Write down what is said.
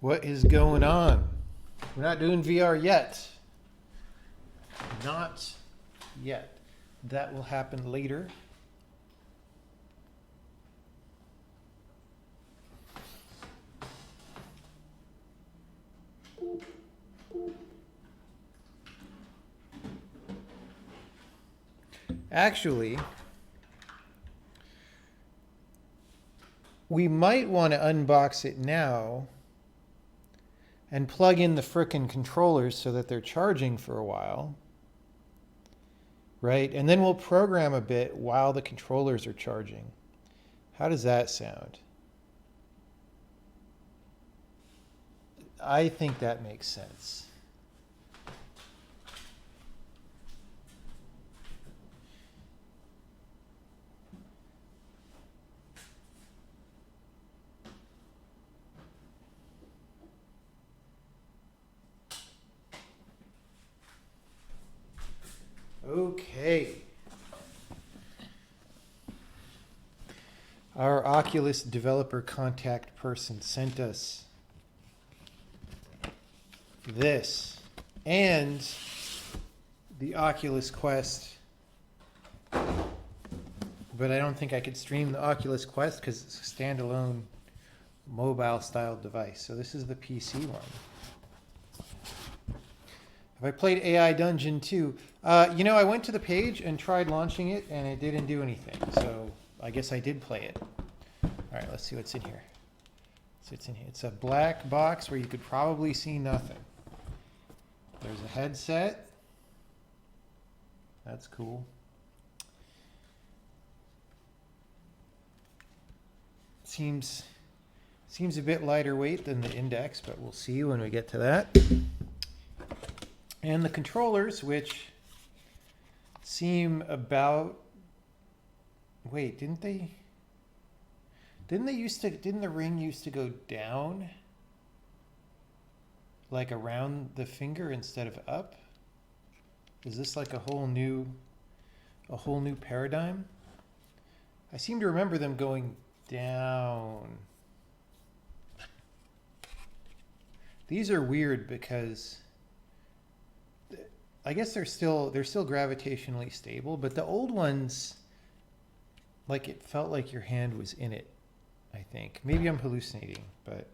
What is going on? We're not doing VR yet. Not yet. That will happen later. Actually, we might want to unbox it now and plug in the frickin' controllers so that they're charging for a while. Right? And then we'll program a bit while the controllers are charging. How does that sound? I think that makes sense. Okay. Our Oculus developer contact person sent us this and the Oculus Quest. But I don't think I could stream the Oculus Quest because it's a standalone mobile style device. So this is the PC one. Have I played AI Dungeon 2? I went to the page and tried launching it, and it didn't do anything. So I guess I did play it. All right, let's see what's in here. It's a black box where you could probably see nothing. There's a headset. That's cool. Seems a bit lighter weight than the Index, but we'll see when we get to that. And the controllers, which seem about... Wait, didn't the ring used to go down? Like around the finger instead of up? Is this like a whole new paradigm? I seem to remember them going down. These are weird because I guess they're still gravitationally stable, but the old ones, like, it felt like your hand was in it, I think. Maybe I'm hallucinating, but